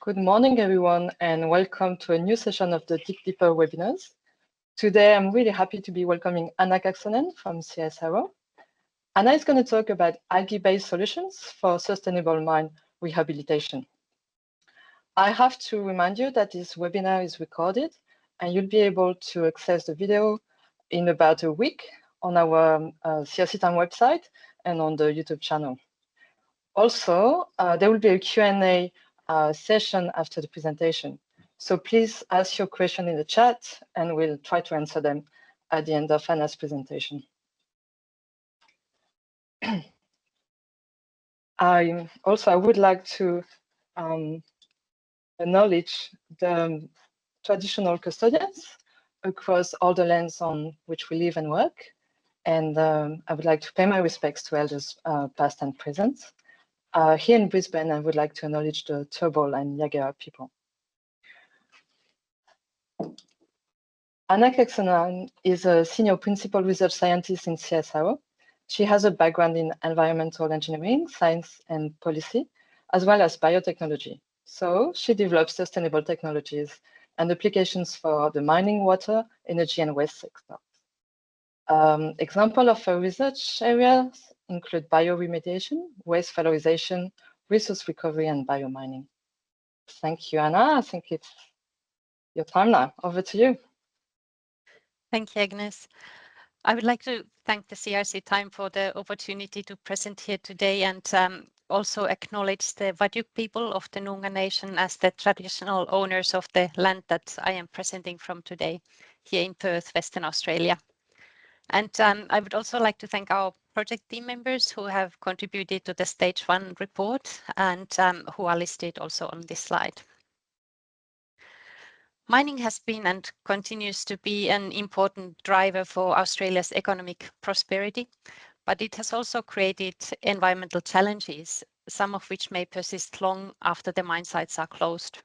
Good morning, everyone, and welcome to a new session of the Dig Deeper webinars. Today, I'm really happy to be welcoming Anna Kaksonen from CSIRO. Anna is going to talk about algae-based solutions for sustainable mine rehabilitation. I have to remind you that this webinar is recorded, and you'll be able to access the video in about a week on our CRC Time website and on the YouTube channel. Also, there will be a Q&A session after the presentation. So please ask your question in the chat and we'll try to answer them at the end of Anna's presentation. I would like to acknowledge the traditional custodians across all the lands on which we live and work. And I would like to pay my respects to elders past and present. Here in Brisbane, I would like to acknowledge the Turrbal and Yagara people. Anna Kaksonen is a senior principal research scientist in CSIRO. She has a background in environmental engineering, science and policy, as well as biotechnology. So she develops sustainable technologies and applications for the mining, water, energy, and waste sector. Example of her research areas include bioremediation, waste valorization, resource recovery, and biomining. Thank you, Anna. I think it's your time now. Over to you. Thank you, Agnes. I would like to thank the CRC Time for the opportunity to present here today and also acknowledge the Whadjuk people of the Noongar Nation as the traditional owners of the land that I am presenting from today here in Perth, Western Australia. And I would also like to thank our project team members who have contributed to the Stage 1 report and who are listed also on this slide. Mining has been and continues to be an important driver for Australia's economic prosperity, but it has also created environmental challenges, some of which may persist long after the mine sites are closed.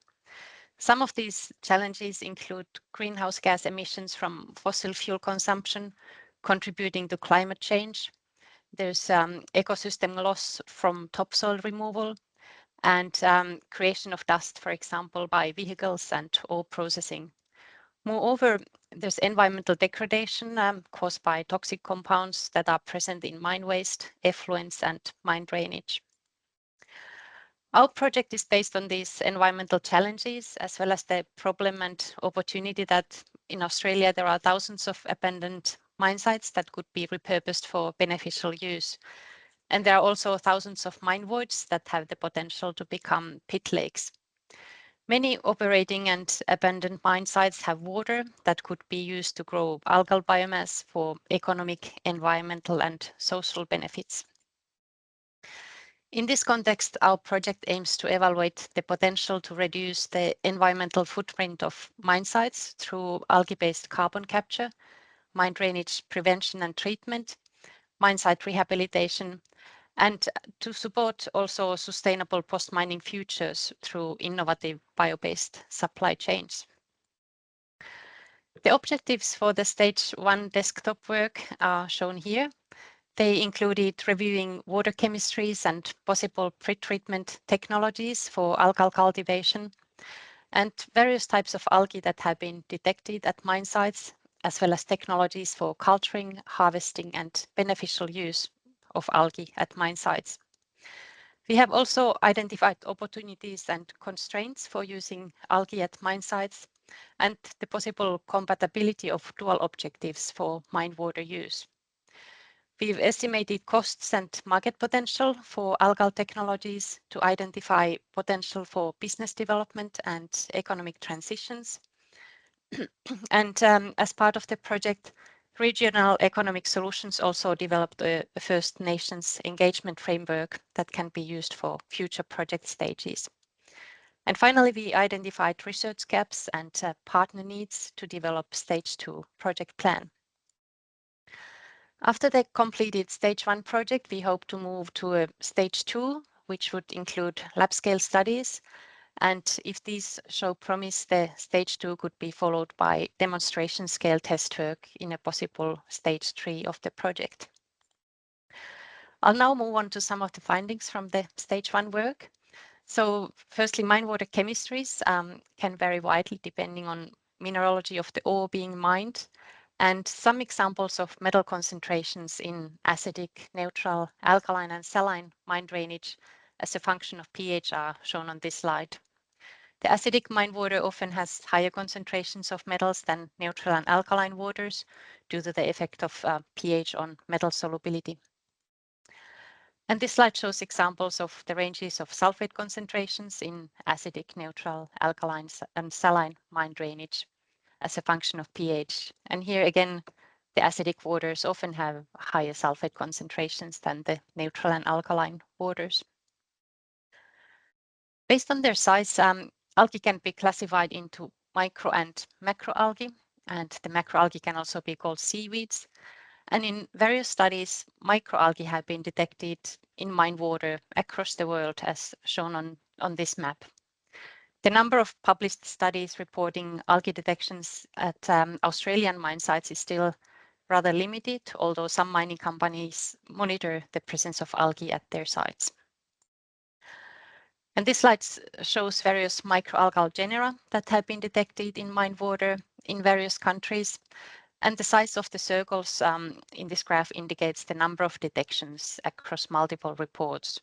Some of these challenges include greenhouse gas emissions from fossil fuel consumption, contributing to climate change. There's ecosystem loss from topsoil removal, and creation of dust, for example, by vehicles and ore processing. Moreover, there's environmental degradation caused by toxic compounds that are present in mine waste, effluents, and mine drainage. Our project is based on these environmental challenges, as well as the problem and opportunity that in Australia there are thousands of abandoned mine sites that could be repurposed for beneficial use. And there are also thousands of mine voids that have the potential to become pit lakes. Many operating and abandoned mine sites have water that could be used to grow algal biomass for economic, environmental, and social benefits. In this context, our project aims to evaluate the potential to reduce the environmental footprint of mine sites through algae-based carbon capture, mine drainage prevention and treatment, mine site rehabilitation, and to support also sustainable post-mining futures through innovative bio-based supply chains. The objectives for the Stage 1 desktop work are shown here. They included reviewing water chemistries and possible pretreatment technologies for algal cultivation and various types of algae that have been detected at mine sites, as well as technologies for culturing, harvesting, and beneficial use of algae at mine sites. We have also identified opportunities and constraints for using algae at mine sites and the possible compatibility of dual objectives for mine water use. We've estimated costs and market potential for algal technologies to identify potential for business development and economic transitions. And as part of the project, Regional Economic Solutions also developed a First Nations engagement framework that can be used for future project stages. And finally, we identified research gaps and partner needs to develop Stage 2 project plan. After the completed Stage 1 project, we hope to move to a Stage 2, which would include lab-scale studies. And if these show promise, the Stage 2 could be followed by demonstration scale test work in a possible Stage 3 of the project. I'll now move on to some of the findings from the Stage 1 work. So firstly, mine water chemistries can vary widely depending on mineralogy of the ore being mined. And some examples of metal concentrations in acidic, neutral, alkaline, and saline mine drainage as a function of pH are shown on this slide. The acidic mine water often has higher concentrations of metals than neutral and alkaline waters due to the effect of pH on metal solubility. And this slide shows examples of the ranges of sulfate concentrations in acidic, neutral, alkaline, and saline mine drainage as a function of pH. And here again, the acidic waters often have higher sulfate concentrations than the neutral and alkaline waters. Based on their size, algae can be classified into micro and macroalgae, and the macroalgae can also be called seaweeds. And in various studies, microalgae have been detected in mine water across the world, as shown on this map. The number of published studies reporting algae detections at Australian mine sites is still rather limited, although some mining companies monitor the presence of algae at their sites. And this slide shows various microalgal genera that have been detected in mine water in various countries. And the size of the circles in this graph indicates the number of detections across multiple reports.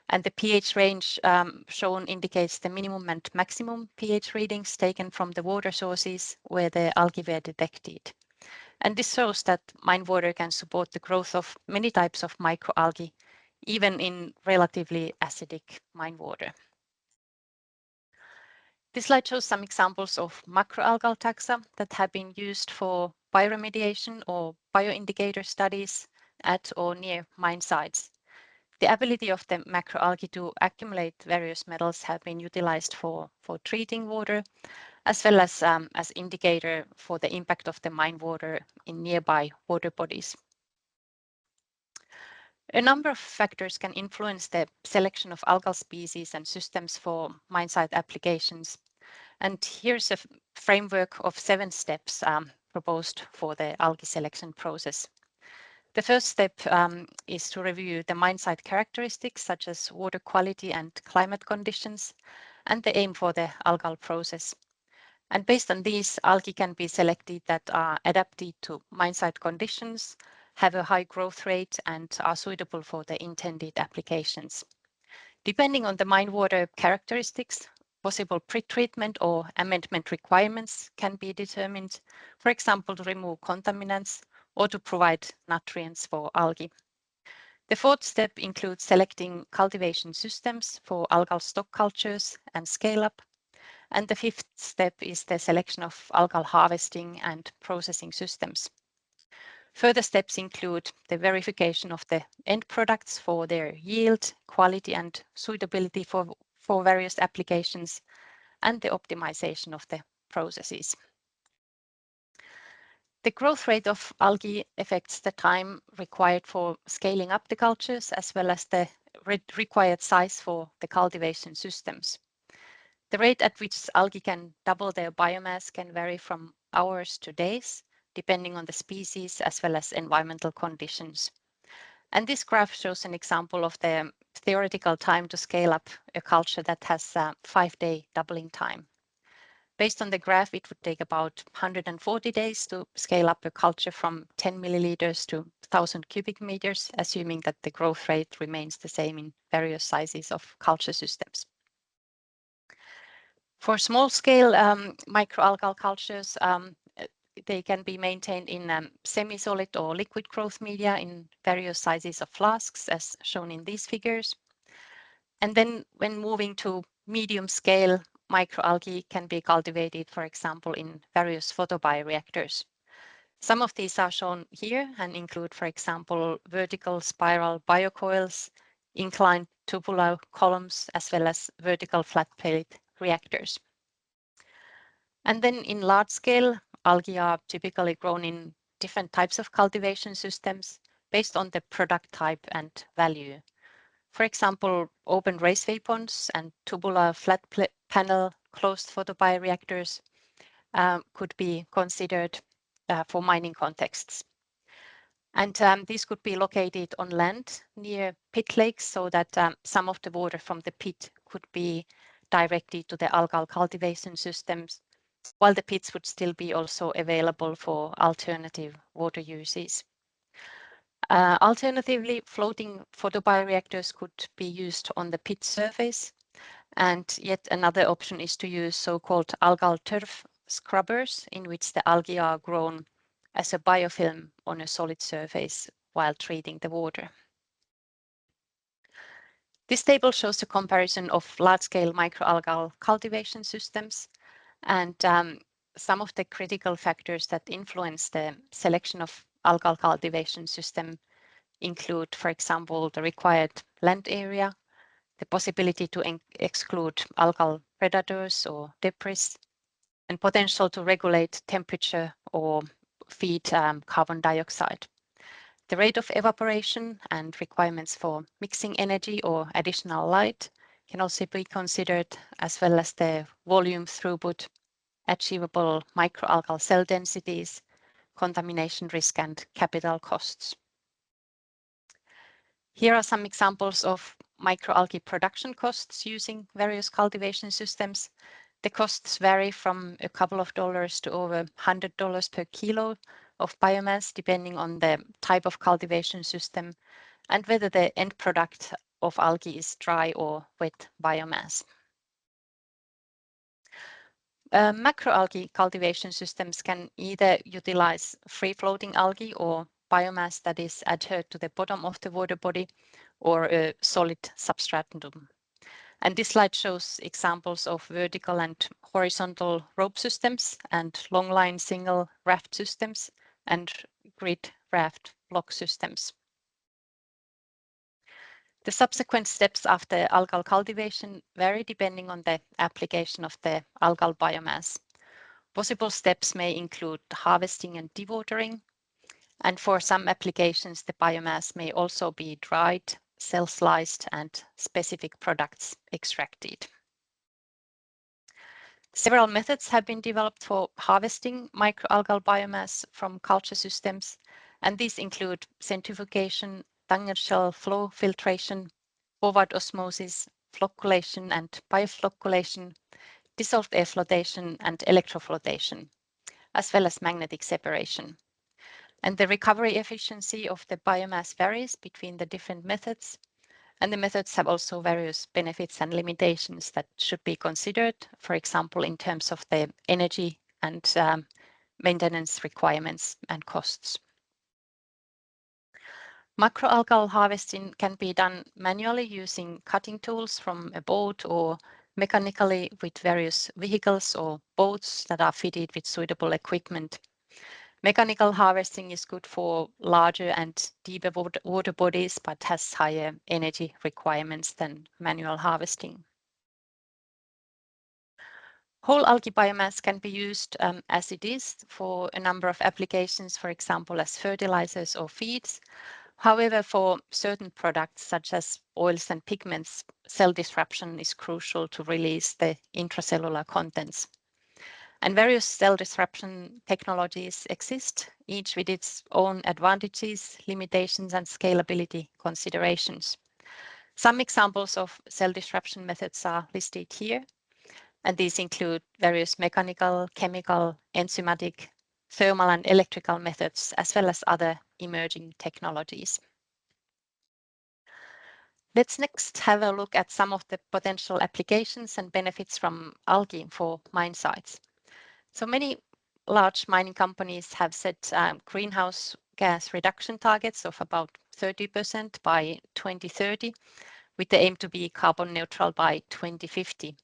And the pH range shown indicates the minimum and maximum pH readings taken from the water sources where the algae were detected. And this shows that mine water can support the growth of many types of microalgae, even in relatively acidic mine water. This slide shows some examples of macroalgal taxa that have been used for bioremediation or bioindicator studies at or near mine sites. The ability of the macroalgae to accumulate various metals have been utilized for treating water, as well as indicator for the impact of the mine water in nearby water bodies. A number of factors can influence the selection of algal species and systems for mine site applications. And here's a framework of 7 steps proposed for the algae selection process. The first step is to review the mine site characteristics such as water quality and climate conditions, and the aim for the algal process. And based on these, algae can be selected that are adapted to mine site conditions, have a high growth rate, and are suitable for the intended applications. Depending on the mine water characteristics, possible pretreatment or amendment requirements can be determined, for example, to remove contaminants or to provide nutrients for algae. The fourth step includes selecting cultivation systems for algal stock cultures and scale-up. And the fifth step is the selection of algal harvesting and processing systems. Further steps include the verification of the end products for their yield, quality, and suitability for various applications, and the optimization of the processes. The growth rate of algae affects the time required for scaling up the cultures, as well as the required size for the cultivation systems. The rate at which algae can double their biomass can vary from hours to days, depending on the species as well as environmental conditions. And this graph shows an example of the theoretical time to scale up a culture that has a 5-day doubling time. Based on the graph, it would take about 140 days to scale up a culture from 10 milliliters to 1,000 cubic meters, assuming that the growth rate remains the same in various sizes of culture systems. For small-scale microalgal cultures, they can be maintained in semi-solid or liquid growth media in various sizes of flasks, as shown in these figures. And then when moving to medium-scale, microalgae can be cultivated, for example, in various photobioreactors. Some of these are shown here and include, for example, vertical spiral biocoils, inclined tubular columns, as well as vertical flat plate reactors. And then in large scale, algae are typically grown in different types of cultivation systems based on the product type and value. For example, open raceway ponds and tubular flat panel closed photobioreactors could be considered for mining contexts. And these could be located on land near pit lakes so that some of the water from the pit could be directed to the algal cultivation systems, while the pits would still be also available for alternative water uses. Alternatively, floating photobioreactors could be used on the pit surface. And yet another option is to use so-called algal turf scrubbers, in which the algae are grown as a biofilm on a solid surface while treating the water. This table shows a comparison of large-scale microalgal cultivation systems, and some of the critical factors that influence the selection of algal cultivation system include, for example, the required land area, the possibility to exclude algal predators or debris, and potential to regulate temperature or feed carbon dioxide. The rate of evaporation and requirements for mixing energy or additional light can also be considered, as well as the volume throughput, achievable microalgal cell densities, contamination risk, and capital costs. Here are some examples of microalgae production costs using various cultivation systems. The costs vary from a couple of dollars to over $100 per kilo of biomass, depending on the type of cultivation system and whether the end product of algae is dry or wet biomass. Macroalgae cultivation systems can either utilize free-floating algae or biomass that is adhered to the bottom of the water body or a solid substratum. And this slide shows examples of vertical and horizontal rope systems and long-line single raft systems and grid raft block systems. The subsequent steps after algal cultivation vary depending on the application of the algal biomass. Possible steps may include harvesting and dewatering, and for some applications, the biomass may also be dried, cell-sliced, and specific products extracted. Several methods have been developed for harvesting microalgal biomass from culture systems, and these include centrifugation, tangential flow filtration, forward osmosis, flocculation and bioflocculation, dissolved air flotation, and electroflotation, as well as magnetic separation. And the recovery efficiency of the biomass varies between the different methods, and the methods have also various benefits and limitations that should be considered, for example, in terms of the energy and maintenance requirements and costs. Macroalgal harvesting can be done manually using cutting tools from a boat or mechanically with various vehicles or boats that are fitted with suitable equipment. Mechanical harvesting is good for larger and deeper water bodies, but has higher energy requirements than manual harvesting. Whole algae biomass can be used as it is for a number of applications, for example, as fertilizers or feeds. However, for certain products, such as oils and pigments, cell disruption is crucial to release the intracellular contents. And various cell disruption technologies exist, each with its own advantages, limitations, and scalability considerations. Some examples of cell disruption methods are listed here, and these include various mechanical, chemical, enzymatic, thermal, and electrical methods, as well as other emerging technologies. Let's next have a look at some of the potential applications and benefits from algae for mine sites. So many large mining companies have set greenhouse gas reduction targets of about 30% by 2030, with the aim to be carbon neutral by 2050.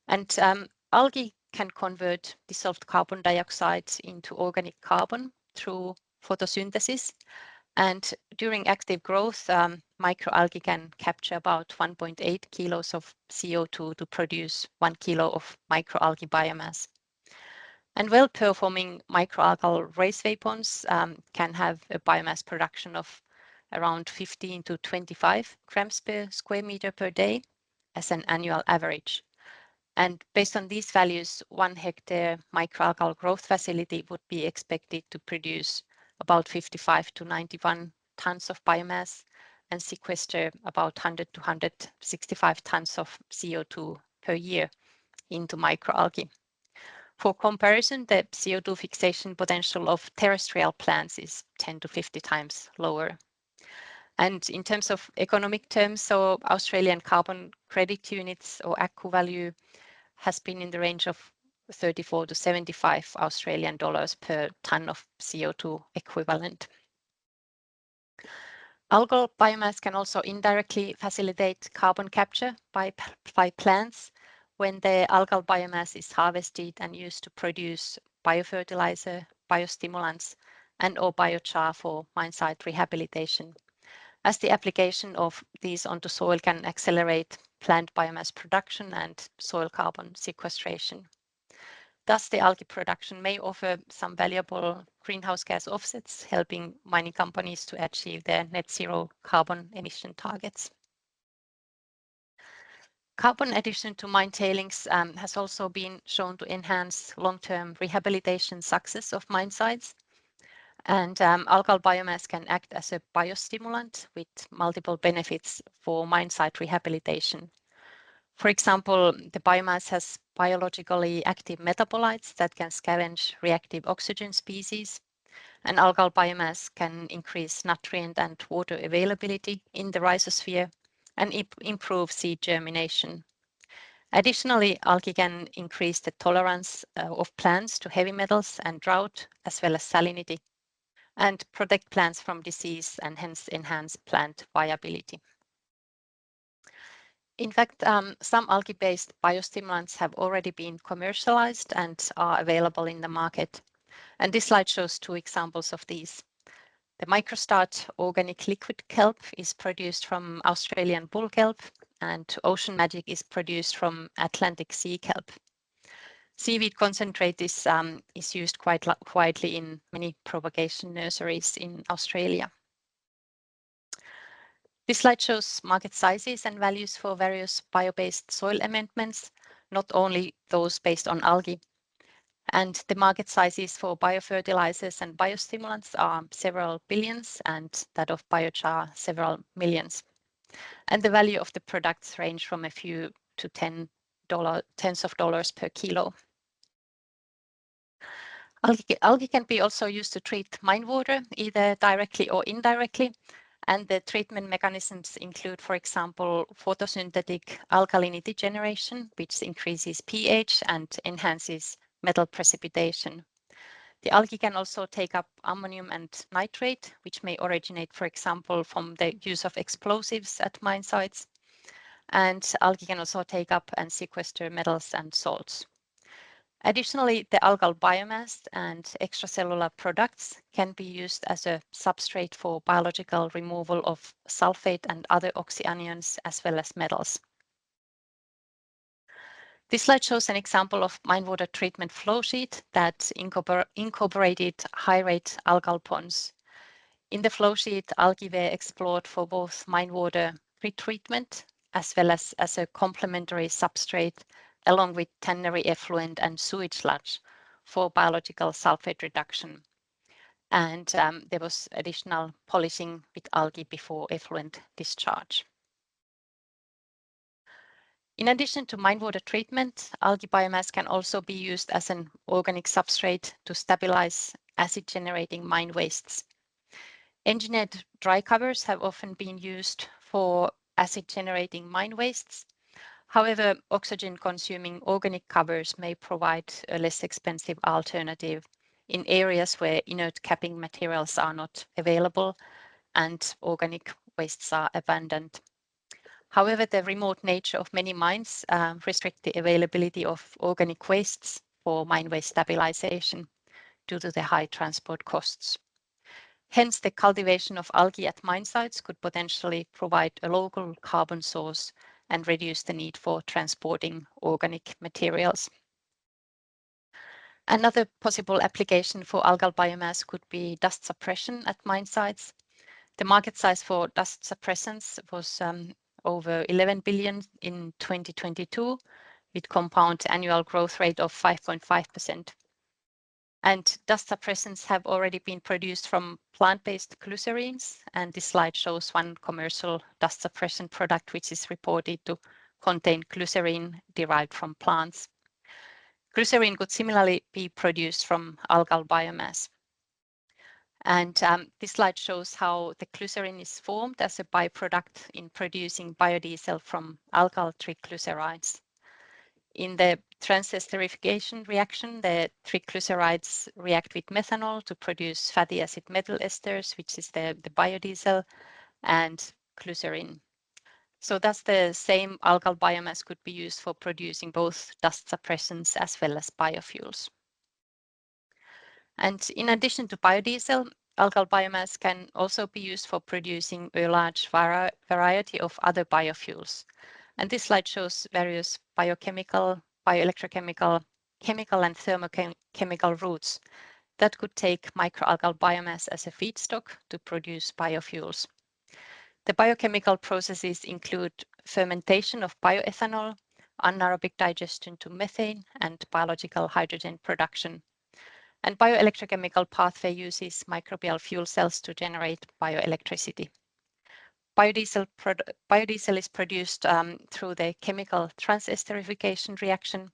And algae can convert dissolved carbon dioxide into organic carbon through photosynthesis. And during active growth, microalgae can capture about 1.8 kilos of CO2 to produce 1 kilo of microalgae biomass. And well-performing microalgal raceway ponds can have a biomass production of around 15 to 25 grams per square meter per day as an annual average. And based on these values, 1 hectare microalgal growth facility would be expected to produce about 55 to 91 tons of biomass and sequester about 100 to 165 tons of CO2 per year into microalgae. For comparison, the CO2 fixation potential of terrestrial plants is 10 to 50 times lower. And in terms of economic terms, so Australian carbon credit units or ACCU value has been in the range of 34 to 75 Australian dollars per ton of CO2 equivalent. Algal biomass can also indirectly facilitate carbon capture by plants when the algal biomass is harvested and used to produce biofertilizer, biostimulants, and or biochar for mine site rehabilitation, as the application of these onto soil can accelerate plant biomass production and soil carbon sequestration. Thus, the algae production may offer some valuable greenhouse gas offsets, helping mining companies to achieve their net zero carbon emission targets. Carbon addition to mine tailings has also been shown to enhance long-term rehabilitation success of mine sites. And algal biomass can act as a biostimulant with multiple benefits for mine site rehabilitation. For example, the biomass has biologically active metabolites that can scavenge reactive oxygen species, and algal biomass can increase nutrient and water availability in the rhizosphere and improve seed germination. Additionally, algae can increase the tolerance of plants to heavy metals and drought, as well as salinity, and protect plants from disease and hence enhance plant viability. In fact, some algae-based biostimulants have already been commercialized and are available in the market. And this slide shows two examples of these. The MicroStart organic liquid kelp is produced from Australian bull kelp, and Ocean Magic is produced from Atlantic sea kelp. Seaweed concentrate is used quite widely in many propagation nurseries in Australia. This slide shows market sizes and values for various bio-based soil amendments, not only those based on algae. And the market sizes for biofertilizers and biostimulants are several billions, and that of biochar several millions. And the value of the products range from a few to tens of dollars per kilo. Algae can be also used to treat mine water, either directly or indirectly. And the treatment mechanisms include, for example, photosynthetic alkalinity generation, which increases pH and enhances metal precipitation. The algae can also take up ammonium and nitrate, which may originate, for example, from the use of explosives at mine sites. And algae can also take up and sequester metals and salts. Additionally, the algal biomass and extracellular products can be used as a substrate for biological removal of sulfate and other oxyanions, as well as metals. This slide shows an example of mine water treatment flow sheet that incorporated high-rate algal ponds. In the flow sheet, algae were explored for both mine water pretreatment as well as a complementary substrate, along with ternary effluent and sewage sludge for biological sulfate reduction. And there was additional polishing with algae before effluent discharge. In addition to mine water treatment, algae biomass can also be used as an organic substrate to stabilize acid-generating mine wastes. Engineered dry covers have often been used for acid-generating mine wastes. However, oxygen-consuming organic covers may provide a less expensive alternative in areas where inert capping materials are not available and organic wastes are abundant. However, the remote nature of many mines restrict the availability of organic wastes for mine waste stabilization due to the high transport costs. Hence, the cultivation of algae at mine sites could potentially provide a local carbon source and reduce the need for transporting organic materials. Another possible application for algal biomass could be dust suppression at mine sites. The market size for dust suppressants was over 11 billion in 2022, with compound annual growth rate of 5.5%. And dust suppressants have already been produced from plant-based glycerines, and this slide shows one commercial dust suppression product which is reported to contain glycerine derived from plants. Glycerine could similarly be produced from algal biomass. And this slide shows how the glycerin is formed as a byproduct in producing biodiesel from algal triglycerides. In the transesterification reaction, the triglycerides react with methanol to produce fatty acid methyl esters, which is the biodiesel, and glycerin. So thus the same algal biomass could be used for producing both dust suppressants as well as biofuels. And in addition to biodiesel, algal biomass can also be used for producing a large variety of other biofuels. And this slide shows various biochemical, bioelectrochemical, chemical and thermochemical routes that could take microalgal biomass as a feedstock to produce biofuels. The biochemical processes include fermentation of bioethanol, anaerobic digestion to methane, and biological hydrogen production. And bioelectrochemical pathway uses microbial fuel cells to generate bioelectricity. Biodiesel is produced through the chemical transesterification reaction,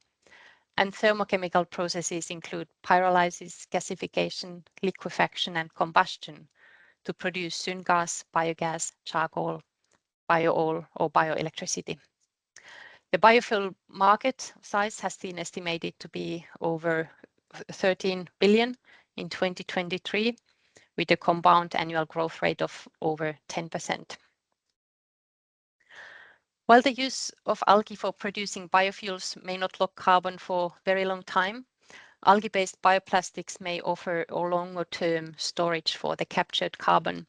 and thermochemical processes include pyrolysis, gasification, liquefaction, and combustion to produce syngas, biogas, charcoal, bio-oil, or bioelectricity. The biofuel market size has been estimated to be over 13 billion in 2023, with a compound annual growth rate of over 10%. While the use of algae for producing biofuels may not lock carbon for a very long time, algae-based bioplastics may offer a longer-term storage for the captured carbon.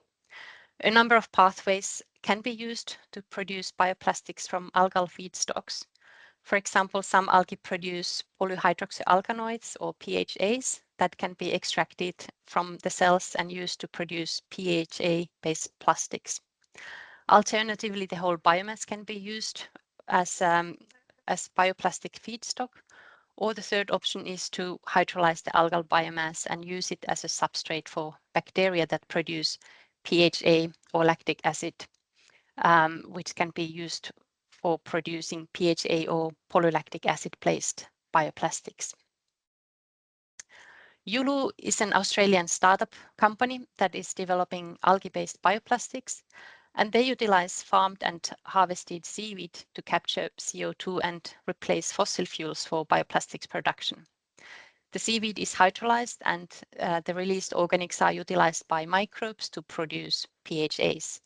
A number of pathways can be used to produce bioplastics from algal feedstocks. For example, some algae produce polyhydroxyalkanoids or PHAs that can be extracted from the cells and used to produce PHA-based plastics. Alternatively, the whole biomass can be used as bioplastic feedstock, or the third option is to hydrolyze the algal biomass and use it as a substrate for bacteria that produce PHA or lactic acid, which can be used for producing PHA or polylactic acid-based bioplastics. Yulu is an Australian startup company that is developing algae-based bioplastics, and they utilize farmed and harvested seaweed to capture CO2 and replace fossil fuels for bioplastics production. The seaweed is hydrolyzed, and the released organics are utilized by microbes to produce PHAs.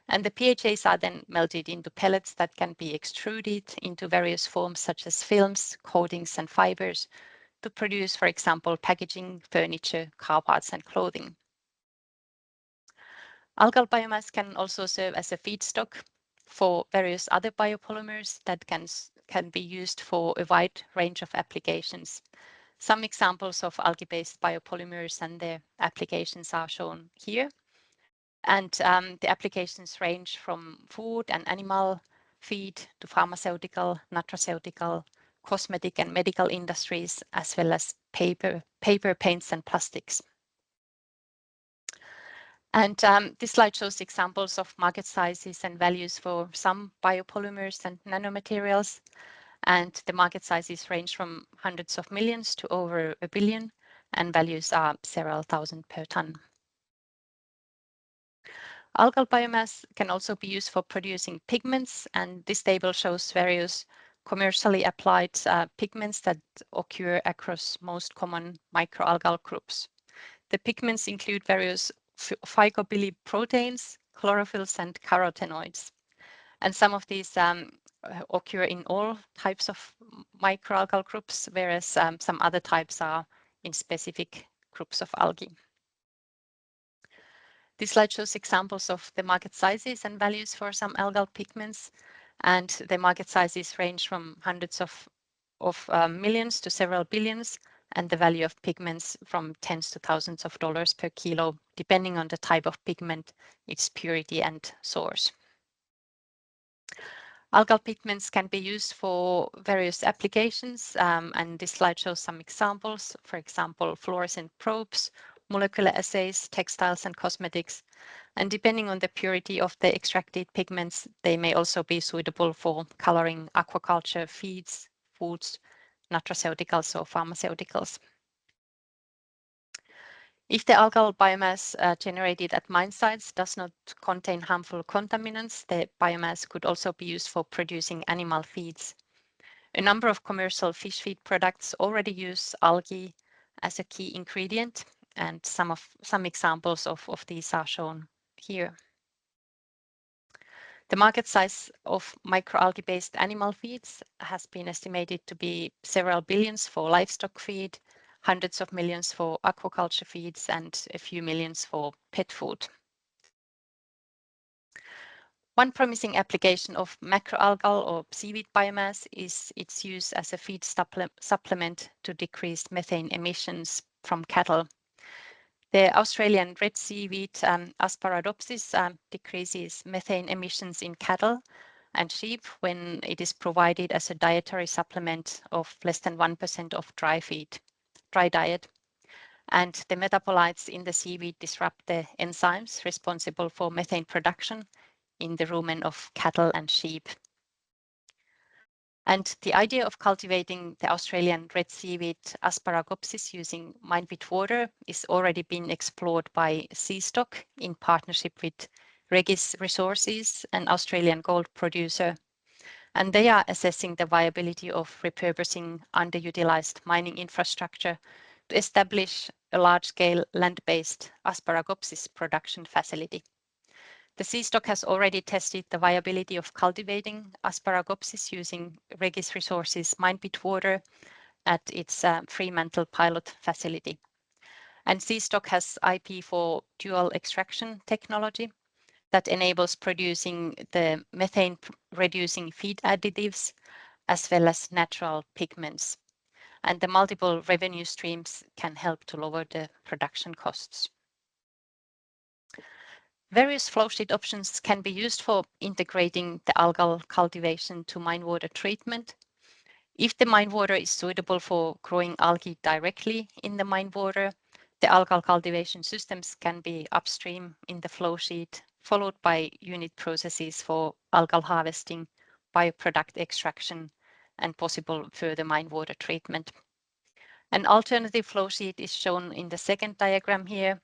And the PHAs are then melted into pellets that can be extruded into various forms such as films, coatings, and fibers to produce, for example, packaging, furniture, car parts, and clothing. Algal biomass can also serve as a feedstock for various other biopolymers that can be used for a wide range of applications. Some examples of algae-based biopolymers and their applications are shown here. And the applications range from food and animal feed to pharmaceutical, nutraceutical, cosmetic and medical industries, as well as paper, paints, and plastics. And this slide shows examples of market sizes and values for some biopolymers and nanomaterials. And the market sizes range from hundreds of millions to over $1 billion, and values are several thousand per ton. Algal biomass can also be used for producing pigments, and this table shows various commercially applied pigments that occur across most common microalgal groups. The pigments include various phycobiliproteins, chlorophylls, and carotenoids. And some of these occur in all types of microalgal groups, whereas some other types are in specific groups of algae. This slide shows examples of the market sizes and values for some algal pigments, and the market sizes range from hundreds of millions to several billions, and the value of pigments from tens to thousands of dollars per kilo, depending on the type of pigment, its purity and source. Algal pigments can be used for various applications, and this slide shows some examples. For example, fluorescent probes, molecular assays, textiles and cosmetics. And depending on the purity of the extracted pigments, they may also be suitable for coloring aquaculture feeds, foods, nutraceuticals or pharmaceuticals. If the algal biomass generated at mine sites does not contain harmful contaminants, the biomass could also be used for producing animal feeds. A number of commercial fish feed products already use algae as a key ingredient, and some examples of these are shown here. The market size of microalgae-based animal feeds has been estimated to be several billions for livestock feed, hundreds of millions for aquaculture feeds, and a few millions for pet food. One promising application of macroalgal or seaweed biomass is its use as a feed supplement to decrease methane emissions from cattle. The Australian red seaweed Asparagopsis decreases methane emissions in cattle and sheep when it is provided as a dietary supplement of less than 1% of dry diet. And the metabolites in the seaweed disrupt the enzymes responsible for methane production in the rumen of cattle and sheep. And the idea of cultivating the Australian red seaweed Asparagopsis using mined water is already being explored by Seastock in partnership with Regis Resources, an Australian gold producer. And they are assessing the viability of repurposing underutilized mining infrastructure to establish a large-scale land-based Asparagopsis production facility. The Seastock has already tested the viability of cultivating Asparagopsis using Regis Resources mined water at its Fremantle pilot facility. And Seastock has IP for dual extraction technology that enables producing the methane-reducing feed additives as well as natural pigments. And the multiple revenue streams can help to lower the production costs. Various flowsheet options can be used for integrating the algal cultivation to mine water treatment. If the mine water is suitable for growing algae directly in the mine water, the algal cultivation systems can be upstream in the flowsheet, followed by unit processes for algal harvesting, bioproduct extraction, and possible further mine water treatment. An alternative flowsheet is shown in the second diagram here.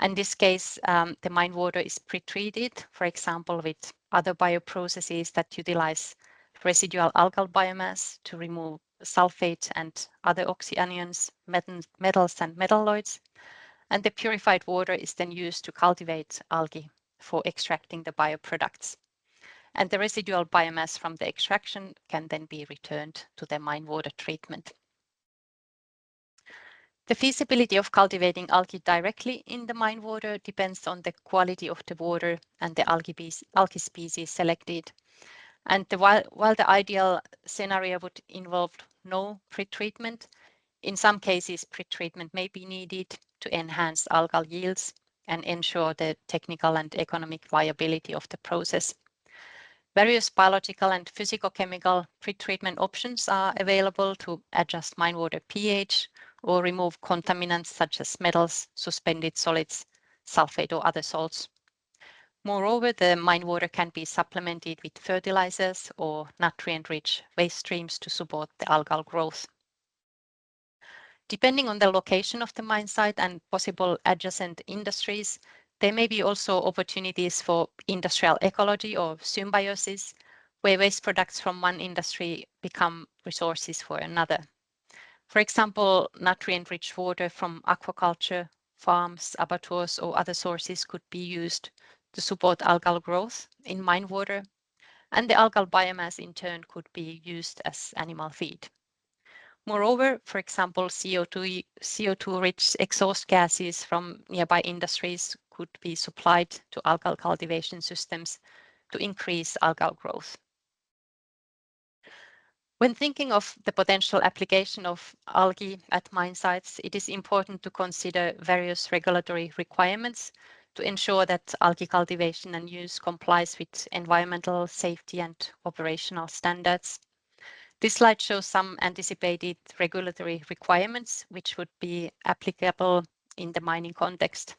In this case, the mine water is pre-treated, for example, with other bioprocesses that utilize residual algal biomass to remove sulfate and other oxyanions, metals and metalloids. And the purified water is then used to cultivate algae for extracting the bioproducts. And the residual biomass from the extraction can then be returned to the mine water treatment. The feasibility of cultivating algae directly in the mine water depends on the quality of the water and the algae species selected. And while the ideal scenario would involve no pretreatment, in some cases pretreatment may be needed to enhance algal yields and ensure the technical and economic viability of the process. Various biological and physicochemical pretreatment options are available to adjust mine water pH or remove contaminants such as metals, suspended solids, sulfate or other salts. Moreover, the mine water can be supplemented with fertilizers or nutrient-rich waste streams to support the algal growth. Depending on the location of the mine site and possible adjacent industries, there may be also opportunities for industrial ecology or symbiosis, where waste products from one industry become resources for another. For example, nutrient-rich water from aquaculture, farms, abattoirs, or other sources could be used to support algal growth in mine water, and the algal biomass in turn could be used as animal feed. Moreover, for example, CO2-rich exhaust gases from nearby industries could be supplied to algal cultivation systems to increase algal growth. When thinking of the potential application of algae at mine sites, it is important to consider various regulatory requirements to ensure that algae cultivation and use complies with environmental, safety and operational standards. This slide shows some anticipated regulatory requirements which would be applicable in the mining context.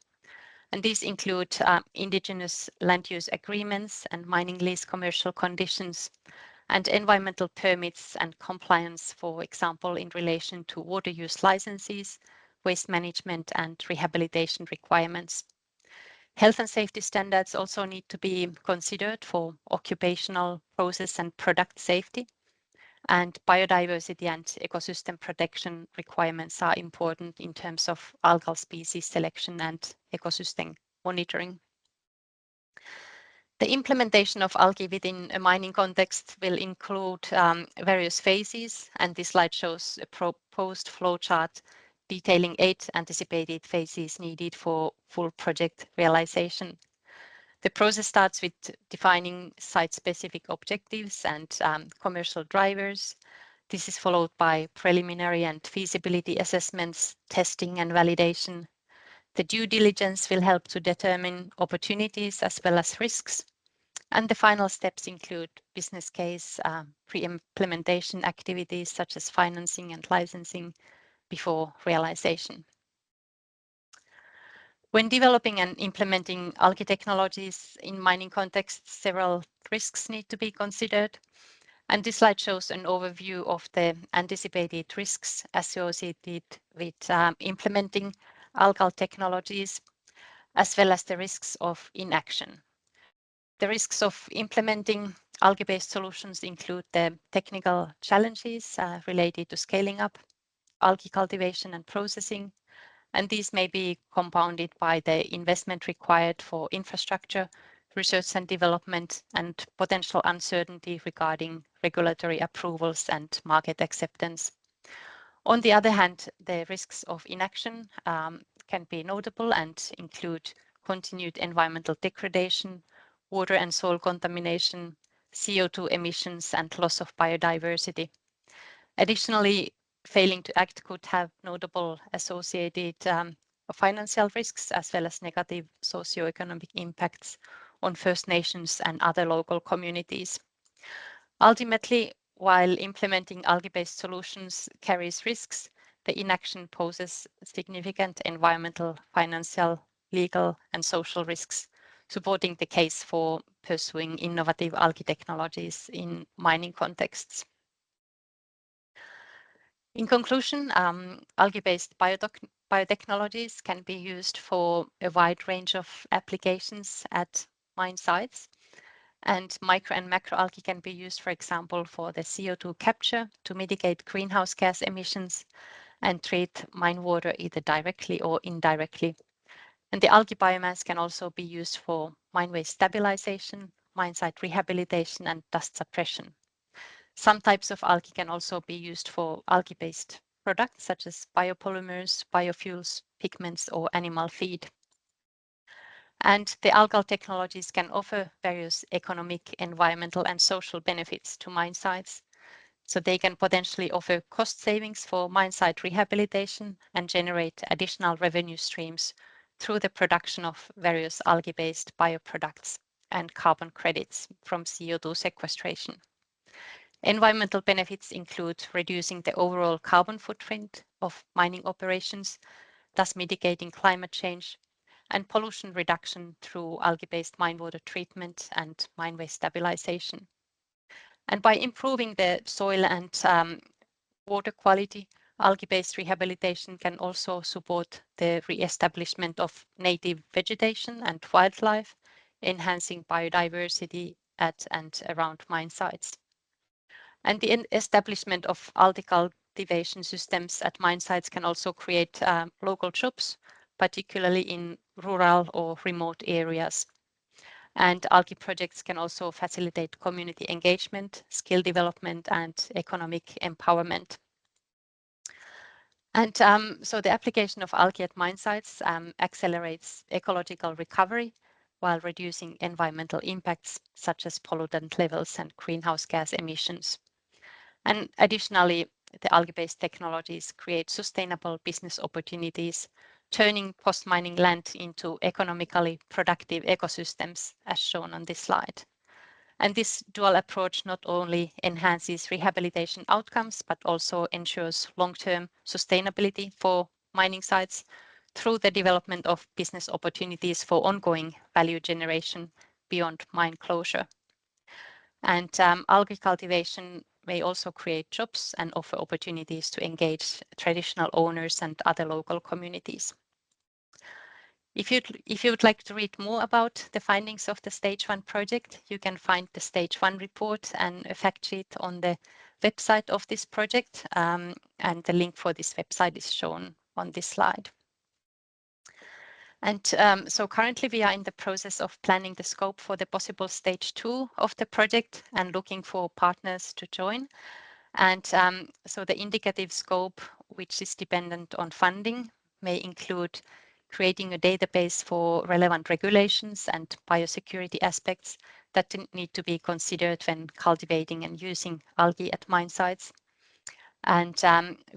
And these include indigenous land use agreements and mining lease commercial conditions, and environmental permits and compliance, for example, in relation to water use licenses, waste management and rehabilitation requirements. Health and safety standards also need to be considered for occupational, process and product safety. And biodiversity and ecosystem protection requirements are important in terms of algal species selection and ecosystem monitoring. The implementation of algae within a mining context will include various phases, and this slide shows a proposed flowchart detailing 8 anticipated phases needed for full project realization. The process starts with defining site-specific objectives and commercial drivers. This is followed by preliminary and feasibility assessments, testing and validation. The due diligence will help to determine opportunities as well as risks. And the final steps include business case, pre-implementation activities such as financing and licensing before realization. When developing and implementing algae technologies in mining contexts, several risks need to be considered. And this slide shows an overview of the anticipated risks associated with implementing algal technologies, as well as the risks of inaction. The risks of implementing algae-based solutions include the technical challenges related to scaling up algae cultivation and processing, and these may be compounded by the investment required for infrastructure, research and development, and potential uncertainty regarding regulatory approvals and market acceptance. On the other hand, the risks of inaction can be notable and include continued environmental degradation, water and soil contamination, CO2 emissions, and loss of biodiversity. Additionally, failing to act could have notable associated financial risks as well as negative socioeconomic impacts on First Nations and other local communities. Ultimately, while implementing algae-based solutions carries risks, the inaction poses significant environmental, financial, legal, and social risks, supporting the case for pursuing innovative algae technologies in mining contexts. In conclusion, algae-based biotechnologies can be used for a wide range of applications at mine sites. And micro and macroalgae can be used, for example, for the CO2 capture to mitigate greenhouse gas emissions and treat mine water either directly or indirectly. And the algae biomass can also be used for mine waste stabilization, mine site rehabilitation, and dust suppression. Some types of algae can also be used for algae-based products such as biopolymers, biofuels, pigments, or animal feed. And the algal technologies can offer various economic, environmental, and social benefits to mine sites. So they can potentially offer cost savings for mine site rehabilitation and generate additional revenue streams through the production of various algae-based bioproducts and carbon credits from CO2 sequestration. Environmental benefits include reducing the overall carbon footprint of mining operations, thus mitigating climate change, and pollution reduction through algae-based mine water treatment and mine waste stabilization. And by improving the soil and water quality, algae-based rehabilitation can also support the re-establishment of native vegetation and wildlife, enhancing biodiversity at and around mine sites. And the establishment of algae cultivation systems at mine sites can also create local jobs, particularly in rural or remote areas. And algae projects can also facilitate community engagement, skill development, and economic empowerment. And so the application of algae at mine sites accelerates ecological recovery while reducing environmental impacts such as pollutant levels and greenhouse gas emissions. And additionally, the algae-based technologies create sustainable business opportunities turning post-mining land into economically productive ecosystems, as shown on this slide. And this dual approach not only enhances rehabilitation outcomes, but also ensures long-term sustainability for mining sites through the development of business opportunities for ongoing value generation beyond mine closure. And algae cultivation may also create jobs and offer opportunities to engage traditional owners and other local communities. If you would like to read more about the findings of the Stage 1 project, you can find the Stage 1 report and a fact sheet on the website of this project, and the link for this website is shown on this slide. And so currently we are in the process of planning the scope for the possible Stage 2 of the project and looking for partners to join. And so the indicative scope, which is dependent on funding, may include creating a database for relevant regulations and biosecurity aspects that need to be considered when cultivating and using algae at mine sites. And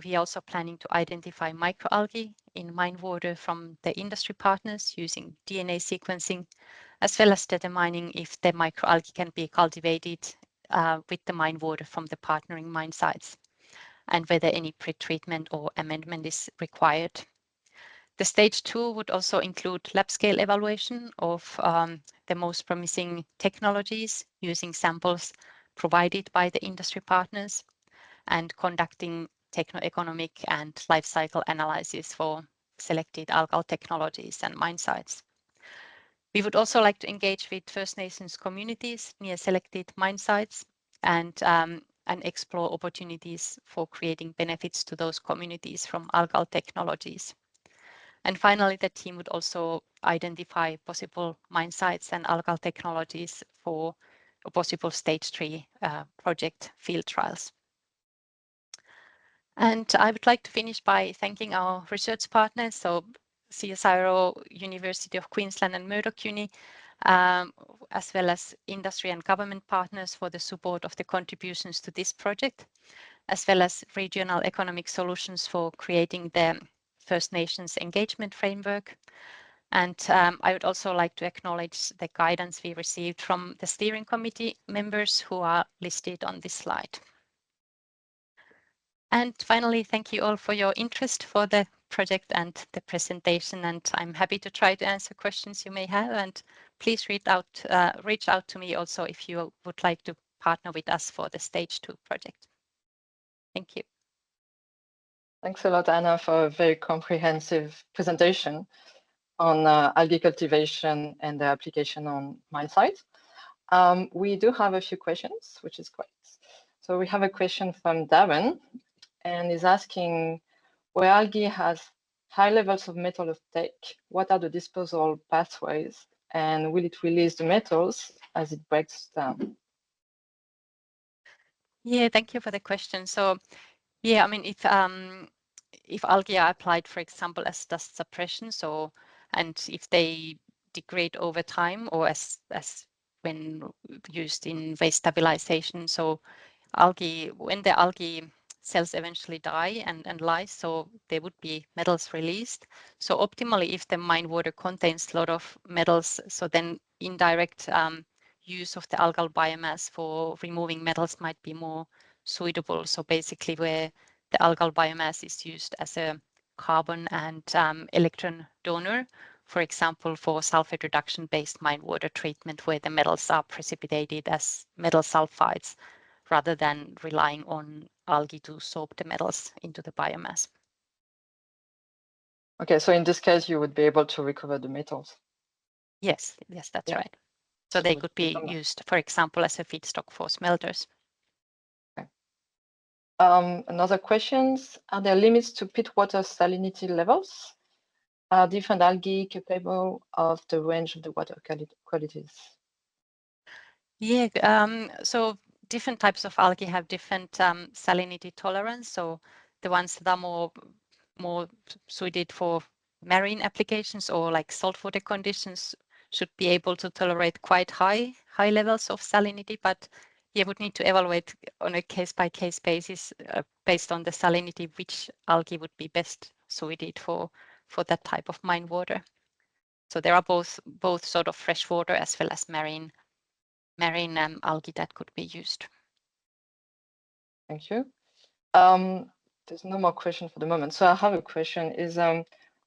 we are also planning to identify microalgae in mine water from the industry partners using DNA sequencing, as well as determining if the microalgae can be cultivated with the mine water from the partnering mine sites, and whether any pretreatment or amendment is required. The Stage 2 would also include lab-scale evaluation of the most promising technologies using samples provided by the industry partners, and conducting techno-economic and life cycle analysis for selected algal technologies and mine sites. We would also like to engage with First Nations communities near selected mine sites and explore opportunities for creating benefits to those communities from algal technologies. And finally, the team would also identify possible mine sites and algal technologies for a possible Stage 3 project field trials. And I would like to finish by thanking our research partners, so CSIRO, University of Queensland and Murdoch Uni, as well as industry and government partners for the support of the contributions to this project, as well as regional economic solutions for creating the First Nations engagement framework. And I would also like to acknowledge the guidance we received from the steering committee members who are listed on this slide. And finally, thank you all for your interest for the project and the presentation. And I'm happy to try to answer questions you may have. And please reach out to me also if you would like to partner with us for the Stage 2 project. Thank you. Thanks a lot, Anna, for a very comprehensive presentation on algae cultivation and the application on mine sites. We do have a few questions, which is great. So we have a question from Darren, and is asking, where algae has high levels of metal uptake, what are the disposal pathways, and will it release the metals as it breaks down? Yeah, thank you for the question. So, yeah, I mean, if algae are applied, for example, as dust suppression, so and if they degrade over time, or as when used in waste stabilization, so when the algae cells eventually die and lies, so there would be metals released. So optimally, if the mine water contains a lot of metals, so then indirect use of the algal biomass for removing metals might be more suitable. So basically where the algal biomass is used as a carbon and electron donor, for example, for sulfate reduction-based mine water treatment, where the metals are precipitated as metal sulfides, rather than relying on algae to soak the metals into the biomass. Okay, so in this case, you would be able to recover the metals. Yes, that's right. So they could be used, for example, as a feedstock for smelters. Okay. Another questions, are there limits to pit water salinity levels? Are different algae capable of the range of the water qualities? Yeah, so different types of algae have different salinity tolerance. So the ones that are more suited for marine applications or like saltwater conditions should be able to tolerate quite high levels of salinity, but you would need to evaluate on a case-by-case basis based on the salinity, which algae would be best suited for for that type of mine water. So there are both sort of freshwater as well as marine algae that could be used. Thank you. There's no more question for the moment. So I have a question is,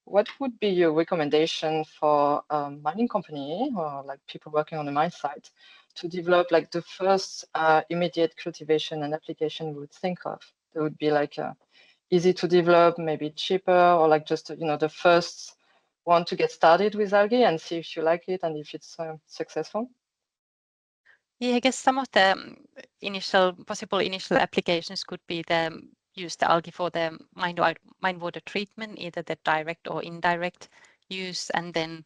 what would be your recommendation for a mining company or like people working on the mine site to develop like the first immediate cultivation and application we would think of? That would be like easy to develop, maybe cheaper, or like just, the first one to get started with algae and see if you like it and if it's successful? Yeah, I guess some of the possible initial applications could be use the algae for the mine water treatment, either the direct or indirect use, and then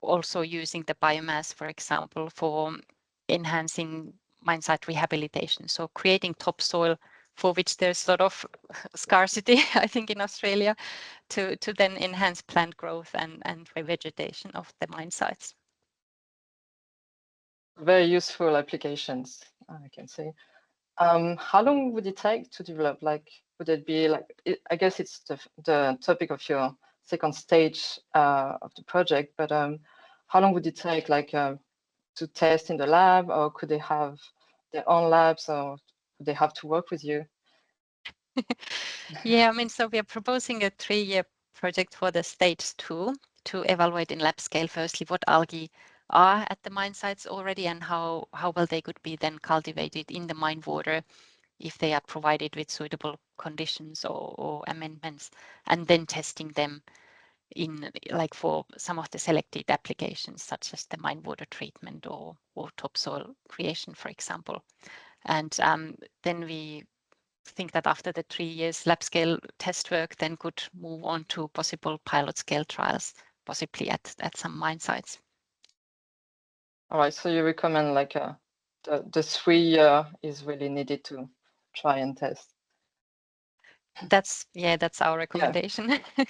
also using the biomass, for example, for enhancing mine site rehabilitation. So creating topsoil for which there's sort of scarcity, I think, in Australia, to then enhance plant growth and revegetation of the mine sites. Very useful applications, I can say. How long would it take to develop? Like, would it be like, I guess it's the topic of your second stage of the project, but how long would it take, like, to test in the lab, or could they have their own labs, or would they have to work with you? Yeah, I mean, so we are proposing a 3-year project for the stage 2 to evaluate in lab scale, firstly, what algae are at the mine sites already and how well they could be then cultivated in the mine water if they are provided with suitable conditions or amendments, and then testing them in like for some of the selected applications, such as the mine water treatment or topsoil creation, for example. And then we think that after the 3 years lab scale test work, then could move on to possible pilot scale trials, possibly at some mine sites. All right, so you recommend like the 3-year is really needed to try and test. That's our recommendation. Yeah.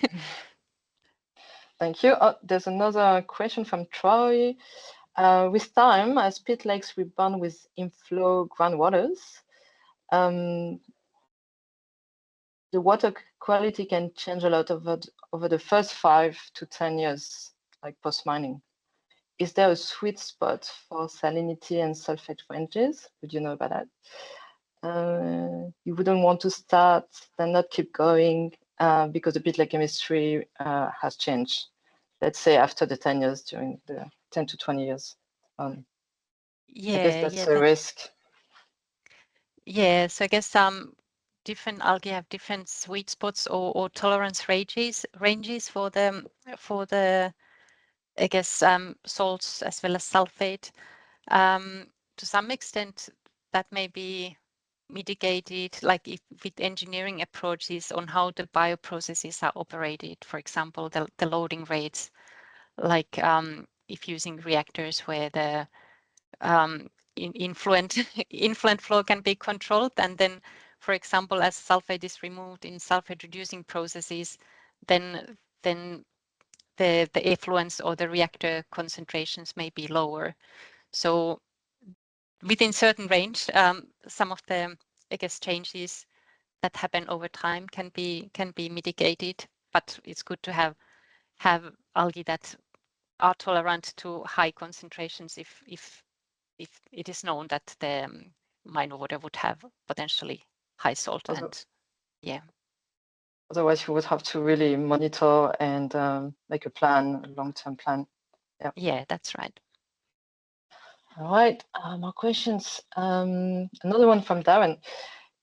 Thank you. There's another question from Troy. With time, as pit lakes rebound with inflow groundwaters, the water quality can change a lot over the first 5 to 10 years, like post-mining. Is there a sweet spot for salinity and sulfate ranges? Would you know about that? You wouldn't want to start, then not keep going because the pit lake chemistry has changed. Let's say after the 10 years, during the 10 to 20 years. I guess that's a risk. Yeah, so I guess different algae have different sweet spots or tolerance ranges for the I guess salts as well as sulfate. To some extent, that may be mitigated, like if with engineering approaches on how the bioprocesses are operated. For example, the loading rates, like if using reactors where the influent flow can be controlled, and then, for example, as sulfate is removed in sulfate reducing processes, then the effluence or the reactor concentrations may be lower. So within certain range, some of the, I guess, changes that happen over time can be mitigated, but it's good to have algae that are tolerant to high concentrations if it is known that the mine water would have potentially high salt. And yeah. Otherwise, you would have to really monitor and make a plan, a long-term plan. Yeah. Yeah, that's right. All right, more questions. Another one from Darren.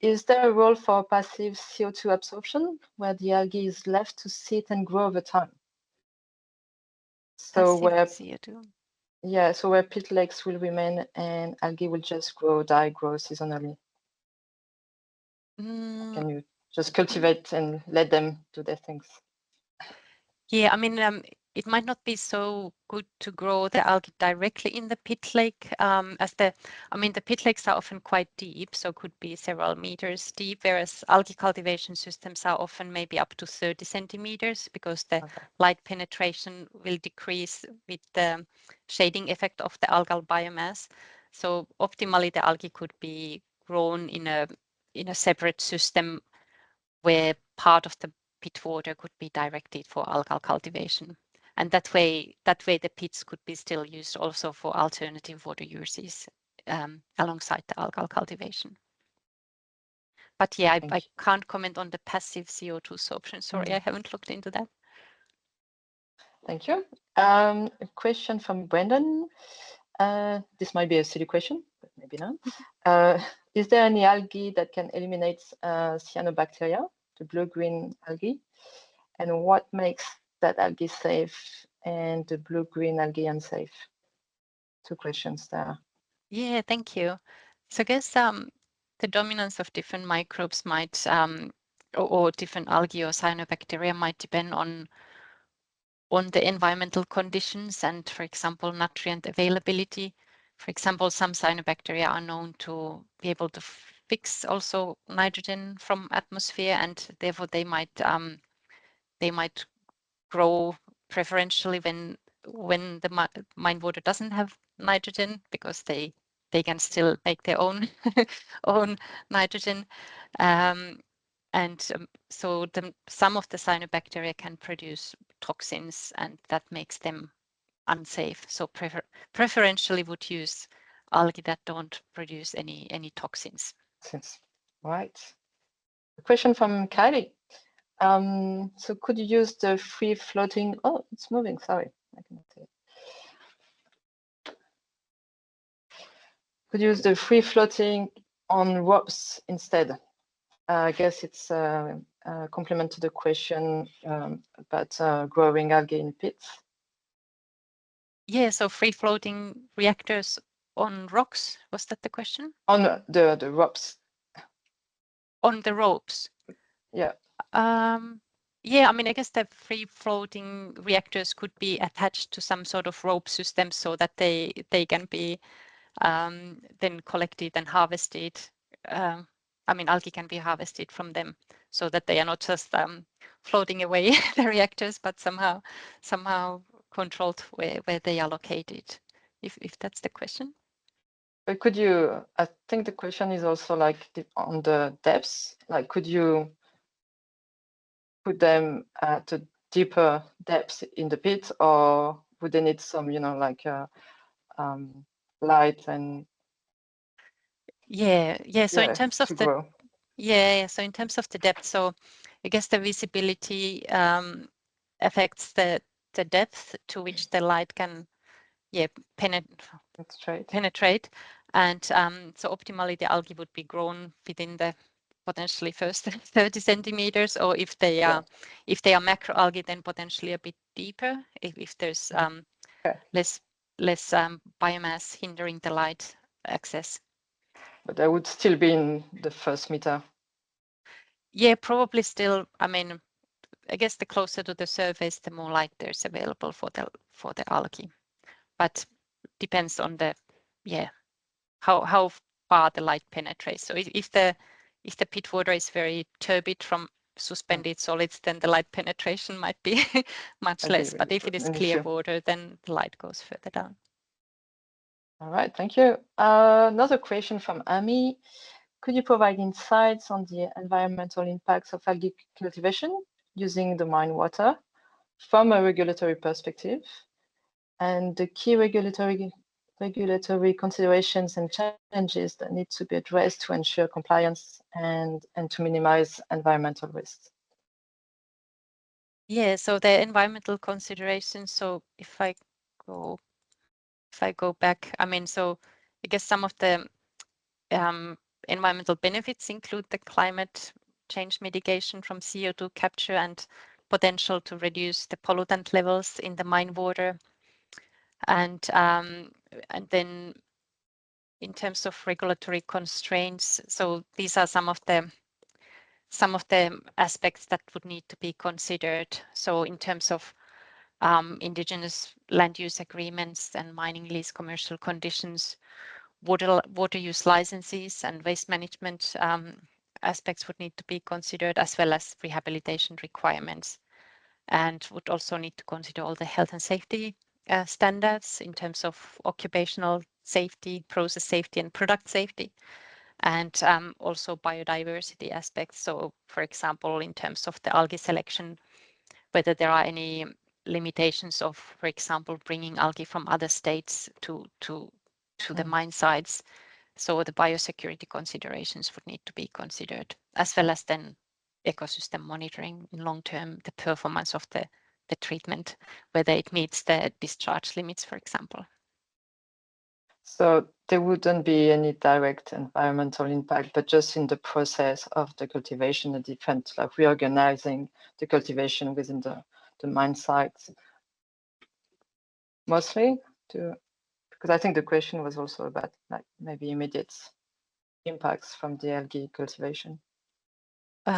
Is there a role for passive CO2 absorption where the algae is left to sit and grow over time? So Passive CO2. Yeah, so where pit lakes will remain and algae will just grow seasonally. Can you just cultivate and let them do their things? Yeah, I mean, it might not be so good to grow the algae directly in the pit lake, the pit lakes are often quite deep, so could be several meters deep, whereas algae cultivation systems are often maybe up to 30 centimeters because the light penetration will decrease with the shading effect of the algal biomass. So optimally, the algae could be grown in a separate system where part of the pit water could be directed for algal cultivation. And that way the pits could be still used also for alternative water uses alongside the algal cultivation. But yeah, I can't comment on the passive CO2 absorption. Sorry, I haven't looked into that. Thank you. A question from Brendan. This might be a silly question, but maybe not. Is there any algae that can eliminate cyanobacteria, the blue-green algae? And what makes that algae safe and the blue-green algae unsafe? Two questions there. Yeah, thank you. So I guess the dominance of different microbes might, or different algae or cyanobacteria might depend on the environmental conditions and, for example, nutrient availability. For example, some cyanobacteria are known to be able to fix also nitrogen from atmosphere, and therefore they might grow preferentially when the mine water doesn't have nitrogen, because they can still make their own own nitrogen. So some of the cyanobacteria can produce toxins, and that makes them unsafe. So preferentially would use algae that don't produce any toxins. Right. A question from Kylie. So could you use the free floating? Oh, it's moving. Sorry, I cannot see it. Could you use the free floating on ropes instead? I guess it's a complement to the question about growing algae in pits. Yeah, so free floating reactors on rocks, was that the question? On the ropes. On the ropes. Yeah. Yeah, I mean, I guess the free floating reactors could be attached to some sort of rope system so that they can be then collected and harvested. I mean, algae can be harvested from them so that they are not just floating away the reactors, but somehow controlled where they are located, if that's the question. But could you, I think the question is also like on the depths, like could you put them at a deeper depth in the pit, or would they need some, like light and So in terms of to the grow? so in terms of the depth, so I guess the visibility affects the depth to which the light can penetrate. And so optimally the algae would be grown within the potentially first 30 centimeters, or if they are macroalgae, then potentially a bit deeper if there's less biomass hindering the light access. But I would still be in the first meter. Yeah, probably still. I mean, I guess the closer to the surface, the more light there's available for the algae. But depends on the how far the light penetrates. So if the pit water is very turbid from suspended solids, then the light penetration might be much less. But if it is clear water, then the light goes further down. All right, thank you. Another question from Ami. Could you provide insights on the environmental impacts of algae cultivation using the mine water from a regulatory perspective, and the key regulatory considerations and challenges that need to be addressed to ensure compliance and to minimize environmental risks? Yeah, so the environmental considerations. So if I go back, I mean, so I guess some of the environmental benefits include the climate change mitigation from CO2 capture and potential to reduce the pollutant levels in the mine water. And then in terms of regulatory constraints, so these are some of the aspects that would need to be considered. So in terms of indigenous land use agreements and mining lease commercial conditions, water use licenses and waste management aspects would need to be considered, as well as rehabilitation requirements, and would also need to consider all the health and safety standards in terms of occupational safety, process safety, and product safety. and also biodiversity aspects. So, for example, in terms of the algae selection, whether there are any limitations of, for example, bringing algae from other states to the mine sites. So the biosecurity considerations would need to be considered, as well as then ecosystem monitoring in long term, the performance of the treatment, whether it meets the discharge limits, for example. So there wouldn't be any direct environmental impact, but just in the process of the cultivation, the different, like reorganizing the cultivation within the mine sites, mostly because I think the question was also about like maybe immediate impacts from the algae cultivation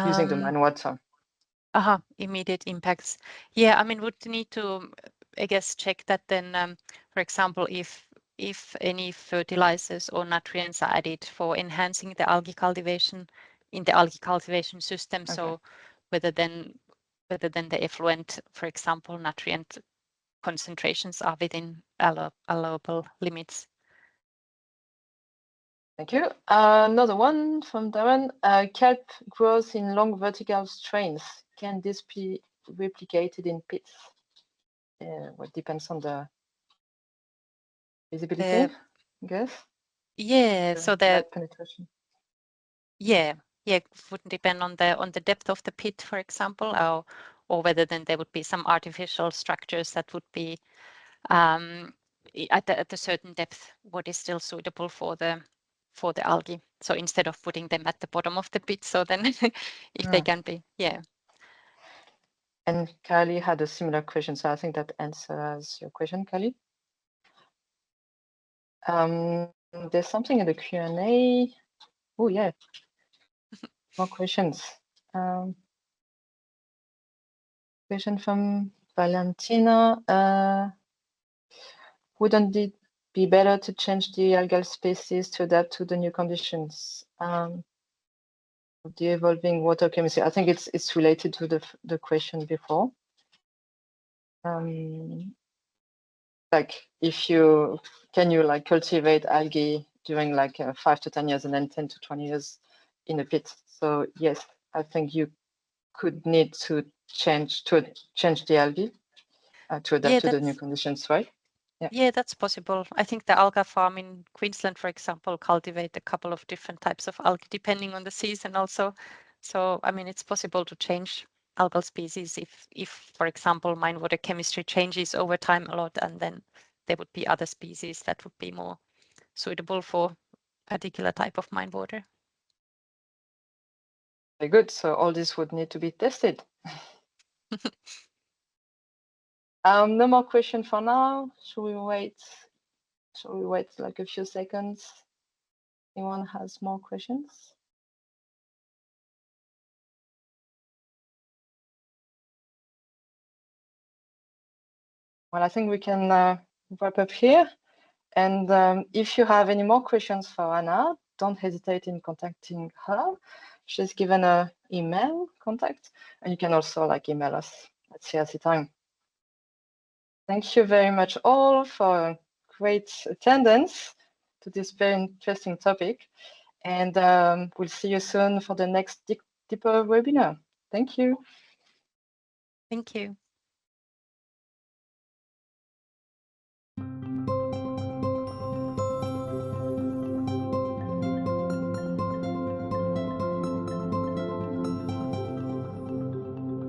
using the mine water. Immediate impacts. Yeah, I mean, would need to, I guess, check that then, for example, if any fertilizers or nutrients are added for enhancing the algae cultivation in the algae cultivation system. Okay. So whether then the effluent, for example, nutrient concentrations are within allowable limits. Thank you. Another one from Darren. Kelp grows in long vertical strains. Can this be replicated in pits? What depends on the visibility, I guess. Yeah, so the penetration. Yeah, it would depend on the depth of the pit, for example, or whether then there would be some artificial structures that would be at a certain depth, what is still suitable for the algae. So instead of putting them at the bottom of the pit, so then if they can be, yeah. And Kylie had a similar question, so I think that answers your question, Kylie. There's something in the Q&A. Oh yeah, more questions. Question from Valentina. Wouldn't it be better to change the algal species to adapt to the new conditions? The evolving water chemistry. I think it's related to the question before. Like if you like cultivate algae during like 5 to 10 years and then 10 to 20 years in a pit. So yes, I think you could need to change the algae to adapt to the new conditions, right? Yeah, that's possible. I think the alga farm in Queensland, for example, cultivate a couple of different types of algae depending on the season also. So, I mean, it's possible to change algal species if, for example, mine water chemistry changes over time a lot, and then there would be other species that would be more suitable for a particular type of mine water. Very good. So all this would need to be tested. No more question for now. Should we wait like a few seconds? Anyone has more questions? Well, I think we can wrap up here. And if you have any more questions for Anna, don't hesitate in contacting her. She's given an email contact, and you can also like email us at CRC Time. Thank you very much all for great attendance to this very interesting topic. And we'll see you soon for the next Dig Deeper webinar. Thank you. Thank you.